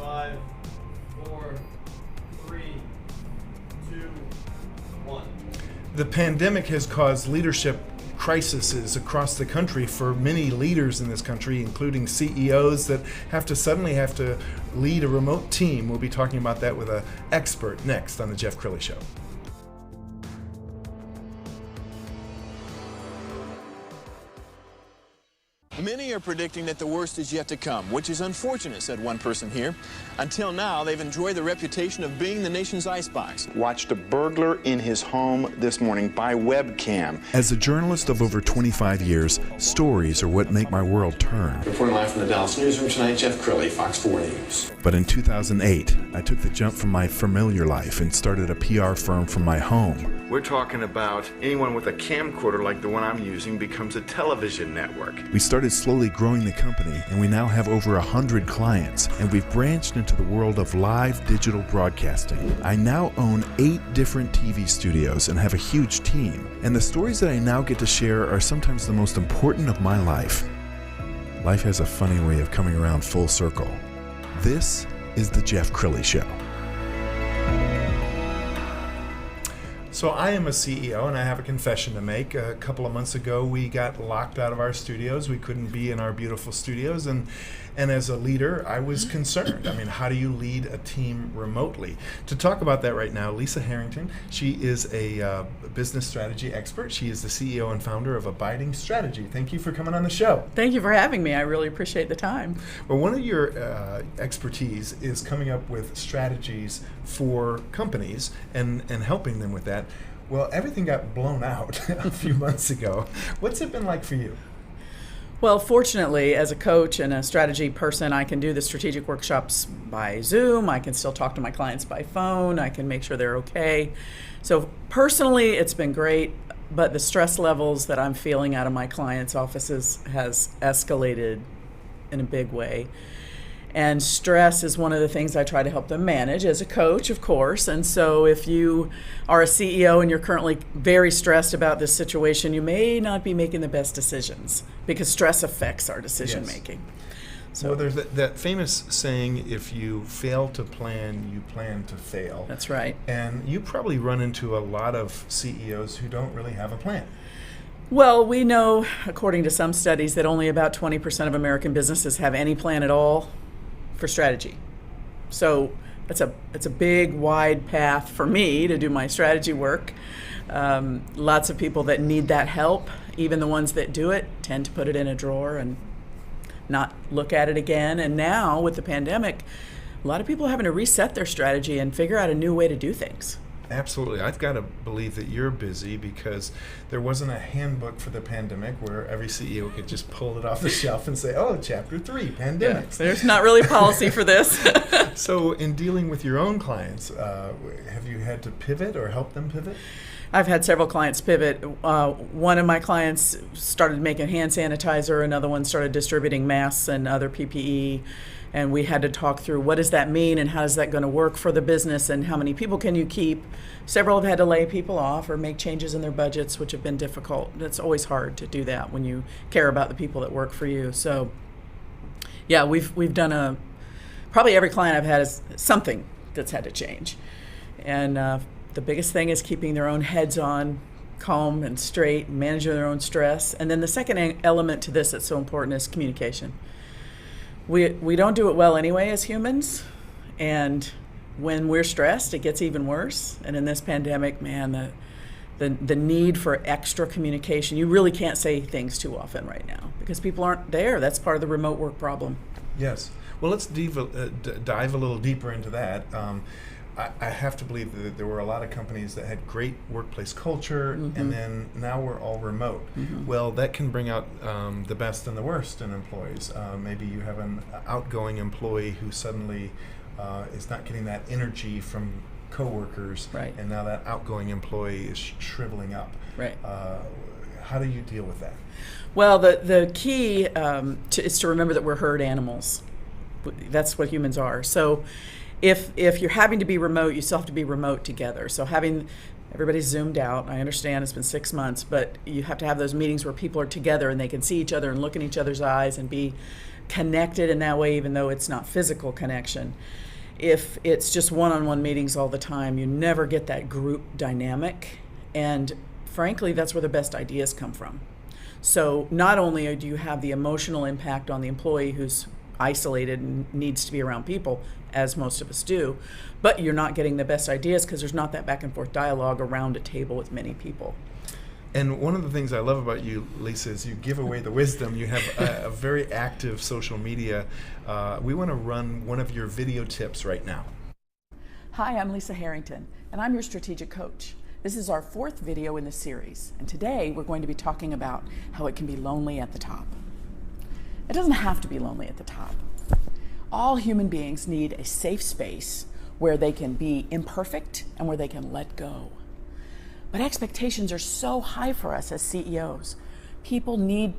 5, 4, 3, 2, 1. The pandemic has caused leadership crises across the country for many leaders in this country, including CEOs that suddenly have to lead a remote team. We'll be talking about that with an expert next on the Jeff Crilley Show. Many are predicting that the worst is yet to come, which is unfortunate, said one person here. Until now, they've enjoyed the reputation of being the nation's icebox. Watched a burglar in his home this morning by webcam. As a journalist of over 25 years, stories are what make my world turn. Reporting live from the Dallas newsroom tonight, Jeff Crilley, Fox 4 News. But in 2008, I took the jump from my familiar life and started a PR firm from my home. We're talking about anyone with a camcorder like the one I'm using becomes a television network. We started slowly growing the company, and we now have over 100 clients, and we've branched into the world of live digital broadcasting. I now own 8 different TV studios and have a huge team, and the stories that I now get to share are sometimes the most important of my life. Life has a funny way of coming around full circle. This is the Jeff Crilley Show. So I am a CEO, and I have a confession to make. A couple of months ago, we got locked out of our studios. We couldn't be in our beautiful studios, and as a leader, I was concerned. I mean, how do you lead a team remotely? To talk about that right now, Lisa Harrington. She is a business strategy expert. She is the CEO and founder of Abiding Strategy. Thank you for coming on the show. Thank you for having me. I really appreciate the time. Well, one of your expertise is coming up with strategies for companies and helping them with that. Well, everything got blown out a few months ago. What's it been like for you? Well, fortunately, as a coach and a strategy person, I can do the strategic workshops by Zoom. I can still talk to my clients by phone. I can make sure they're okay. So personally, it's been great, but the stress levels that I'm feeling out of my clients' offices has escalated in a big way. And stress is one of the things I try to help them manage as a coach, of course. And so if you are a CEO and you're currently very stressed about this situation, you may not be making the best decisions because stress affects our decision making. So well, there's that famous saying, if you fail to plan, you plan to fail. That's right. And you probably run into a lot of CEOs who don't really have a plan. Well, we know, according to some studies, that only about 20% of American businesses have any plan at all for strategy. So it's a big, wide path for me to do my strategy work. Lots of people that need that help, even the ones that do it, tend to put it in a drawer and not look at it again. And now with the pandemic, a lot of people are having to reset their strategy and figure out a new way to do things. Absolutely. I've got to believe that you're busy because there wasn't a handbook for the pandemic where every CEO could just pull it off the shelf and say, oh, chapter 3, pandemics. Yeah, there's not really a policy for this. So in dealing with your own clients, have you had to pivot or help them pivot? I've had several clients pivot. One of my clients started making hand sanitizer. Another one started distributing masks and other PPE. And we had to talk through what does that mean and how is that going to work for the business and how many people can you keep. Several have had to lay people off or make changes in their budgets, which have been difficult. It's always hard to do that when you care about the people that work for you. So yeah, we've done probably every client I've had is something that's had to change. And the biggest thing is keeping their own heads on, calm and straight, and managing their own stress. And then the second element to this that's so important is communication. We don't do it well anyway as humans, and when we're stressed, it gets even worse. And in this pandemic, man, the need for extra communication, you really can't say things too often right now because people aren't there. That's part of the remote work problem. Yes. Well, let's dive a little deeper into that. I have to believe that there were a lot of companies that had great workplace culture, and then now we're all remote. Well, that can bring out the best and the worst in employees. Maybe you have an outgoing employee who suddenly is not getting that energy from coworkers, right. And now that outgoing employee is shriveling up. Right. How do you deal with that? Well, the key is to remember that we're herd animals. That's what humans are. So if you're having to be remote, you still have to be remote together. So everybody's zoomed out. I understand it's been 6 months, but you have to have those meetings where people are together and they can see each other and look in each other's eyes and be connected in that way, even though it's not physical connection. If it's just one-on-one meetings all the time, you never get that group dynamic. And frankly, that's where the best ideas come from. So not only do you have the emotional impact on the employee who's isolated and needs to be around people, as most of us do, but you're not getting the best ideas because there's not that back and forth dialogue around a table with many people. And one of the things I love about you, Lisa, is you give away the wisdom. You have a very active social media. We want to run one of your video tips right now. Hi, I'm Lisa Harrington, and I'm your strategic coach. This is our 4th video in the series, and today we're going to be talking about how it can be lonely at the top. It doesn't have to be lonely at the top. All human beings need a safe space where they can be imperfect and where they can let go. But expectations are so high for us as CEOs. People need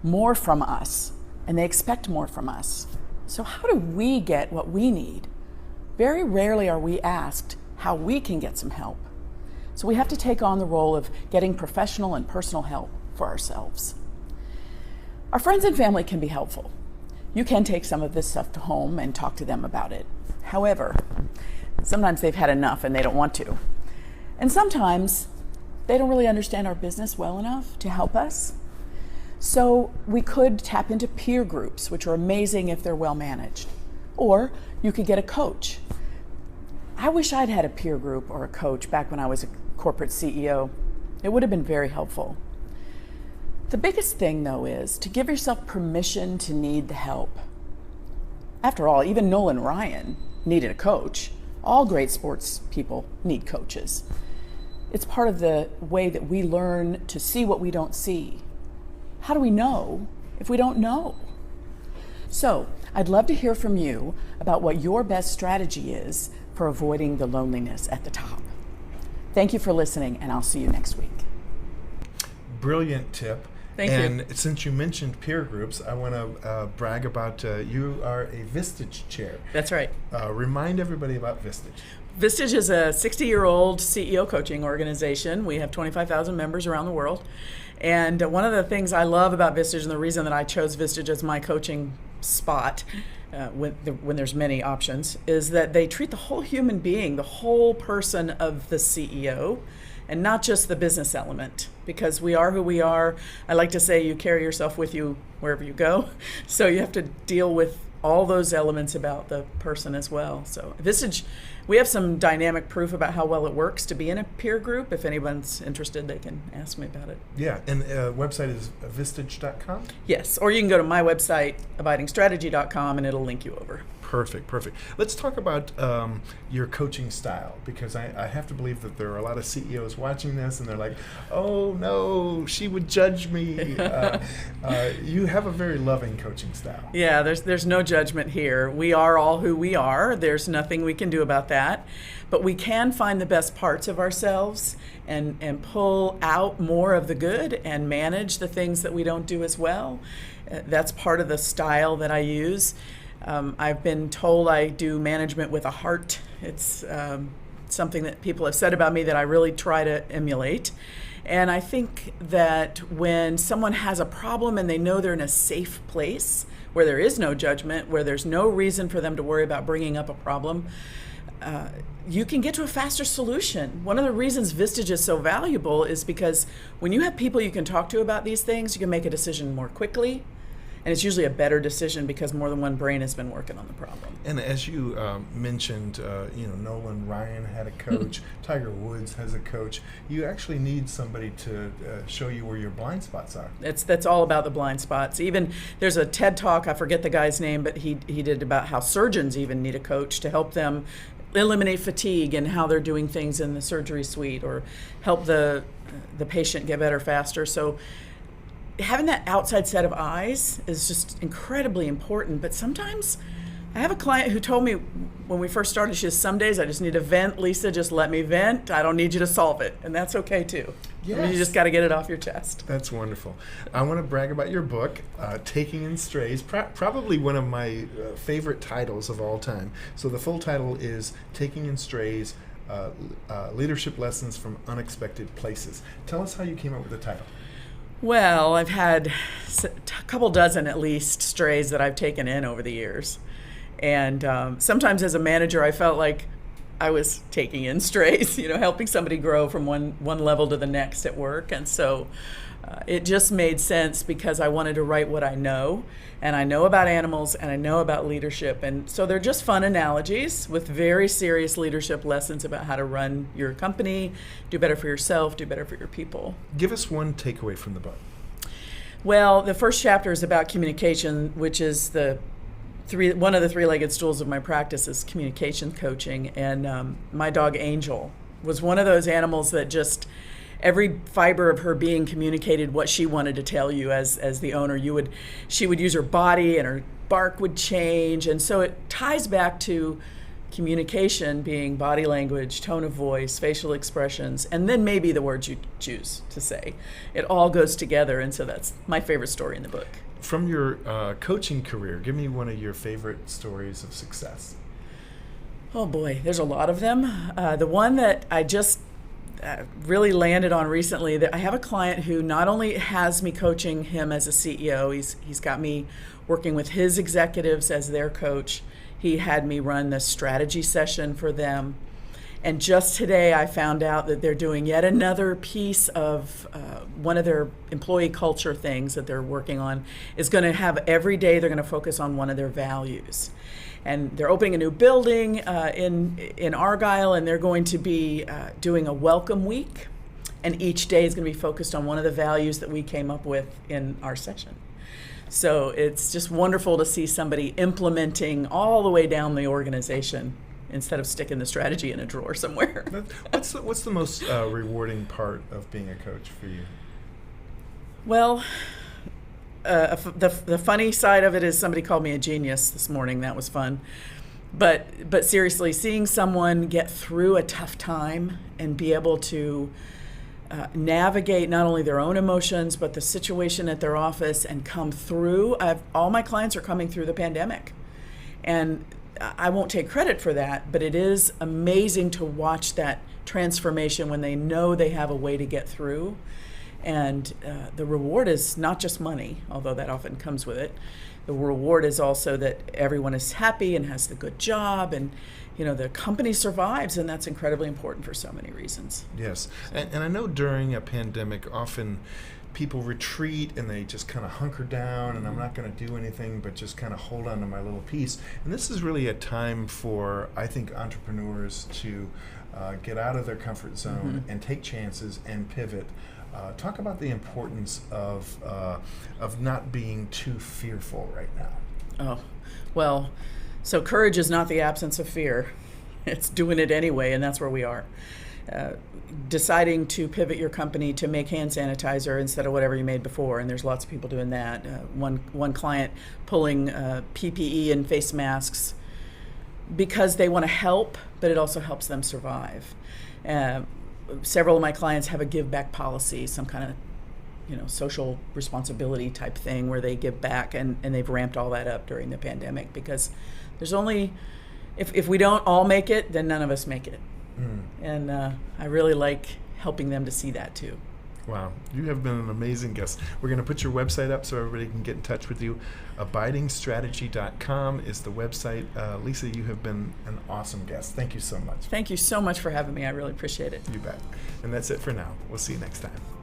more from us, and they expect more from us. So how do we get what we need? Very rarely are we asked how we can get some help. So we have to take on the role of getting professional and personal help for ourselves. Our friends and family can be helpful. You can take some of this stuff to home and talk to them about it. However, sometimes they've had enough and they don't want to. And sometimes they don't really understand our business well enough to help us. So we could tap into peer groups, which are amazing if they're well managed. Or you could get a coach. I wish I'd had a peer group or a coach back when I was a corporate CEO. It would have been very helpful. The biggest thing, though, is to give yourself permission to need the help. After all, even Nolan Ryan needed a coach. All great sports people need coaches. It's part of the way that we learn to see what we don't see. How do we know if we don't know? So, I'd love to hear from you about what your best strategy is for avoiding the loneliness at the top. Thank you for listening, and I'll see you next week. Brilliant tip. Thank you. And since you mentioned peer groups, I want to brag about you are a Vistage chair. That's right. Remind everybody about Vistage. Vistage is a 60-year-old CEO coaching organization. We have 25,000 members around the world. And one of the things I love about Vistage, and the reason that I chose Vistage as my coaching spot when there's many options, is that they treat the whole human being, the whole person of the CEO, and not just the business element, because we are who we are. I like to say you carry yourself with you wherever you go. So you have to deal with all those elements about the person as well. So Vistage, we have some dynamic proof about how well it works to be in a peer group. If anyone's interested, they can ask me about it. Yeah, and website is vistage.com? Yes, or you can go to my website, abidingstrategy.com, and it'll link you over. Perfect. Let's talk about your coaching style, because I have to believe that there are a lot of CEOs watching this and they're like, oh no, she would judge me. You have a very loving coaching style. Yeah, there's no judgment here. We are all who we are. There's nothing we can do about that. But we can find the best parts of ourselves and pull out more of the good and manage the things that we don't do as well. That's part of the style that I use. I've been told I do management with a heart. It's something that people have said about me that I really try to emulate. And I think that when someone has a problem and they know they're in a safe place where there is no judgment, where there's no reason for them to worry about bringing up a problem, you can get to a faster solution. One of the reasons Vistage is so valuable is because when you have people you can talk to about these things, you can make a decision more quickly. And it's usually a better decision because more than one brain has been working on the problem. And as you mentioned, Nolan Ryan had a coach, Tiger Woods has a coach. You actually need somebody to show you where your blind spots are. That's all about the blind spots. Even there's a TED Talk, I forget the guy's name, but he did about how surgeons even need a coach to help them eliminate fatigue and how they're doing things in the surgery suite or help the patient get better faster. So having that outside set of eyes is just incredibly important. But sometimes I have a client who told me when we first started, she says, some days I just need to vent. Lisa, just let me vent. I don't need you to solve it. And that's okay too. Yes. I mean, you just got to get it off your chest. That's wonderful. I want to brag about your book, Taking in Strays, probably one of my favorite titles of all time. So the full title is Taking in Strays, Leadership Lessons from Unexpected Places. Tell us how you came up with the title. Well, I've had a couple dozen at least strays that I've taken in over the years. And sometimes as a manager, I felt like I was taking in strays, helping somebody grow from one level to the next at work. And so it just made sense because I wanted to write what I know. And I know about animals and I know about leadership. And so they're just fun analogies with very serious leadership lessons about how to run your company, do better for yourself, do better for your people. Give us one takeaway from the book. Well, the first chapter is about communication, which is one of the three-legged stools of my practice is communication coaching. And my dog Angel was one of those animals that just every fiber of her being communicated what she wanted to tell you as the owner. She would use her body and her bark would change. And so it ties back to communication being body language, tone of voice, facial expressions, and then maybe the words you choose to say. It all goes together. And so that's my favorite story in the book. From your coaching career, give me one of your favorite stories of success. Oh boy, there's a lot of them. The one that I just really landed on recently, that I have a client who not only has me coaching him as a CEO, he's got me working with his executives as their coach. He had me run the strategy session for them. And just today I found out that they're doing yet another piece of one of their employee culture things that they're working on is going to have every day they're going to focus on one of their values. And they're opening a new building in Argyle, and they're going to be doing a welcome week. And each day is going to be focused on one of the values that we came up with in our session. So it's just wonderful to see somebody implementing all the way down the organization instead of sticking the strategy in a drawer somewhere. What's the most rewarding part of being a coach for you? Well, the funny side of it is somebody called me a genius this morning. That was fun. But seriously, seeing someone get through a tough time and be able to navigate not only their own emotions, but the situation at their office and come through. All my clients are coming through the pandemic. And I won't take credit for that, but it is amazing to watch that transformation when they know they have a way to get through. And the reward is not just money, although that often comes with it. The reward is also that everyone is happy and has the good job, and the company survives, and that's incredibly important for so many reasons. Yes, and I know during a pandemic, often people retreat and they just kind of hunker down, and I'm not going to do anything but just kind of hold on to my little piece. And this is really a time for, I think, entrepreneurs to get out of their comfort zone and take chances and pivot. Talk about the importance of not being too fearful right now. Oh, well, so courage is not the absence of fear. It's doing it anyway, and that's where we are. Deciding to pivot your company to make hand sanitizer instead of whatever you made before, and there's lots of people doing that. One client pulling PPE and face masks because they want to help, but it also helps them survive. Several of my clients have a give back policy, some kind of social responsibility type thing where they give back, and they've ramped all that up during the pandemic because there's only, if we don't all make it, then none of us make it. And I really like helping them to see that too. Wow, you have been an amazing guest. We're going to put your website up so everybody can get in touch with you. abidingstrategy.com is the website. Lisa, you have been an awesome guest. Thank you so much. Thank you so much for having me. I really appreciate it. You bet. And that's it for now. We'll see you next time.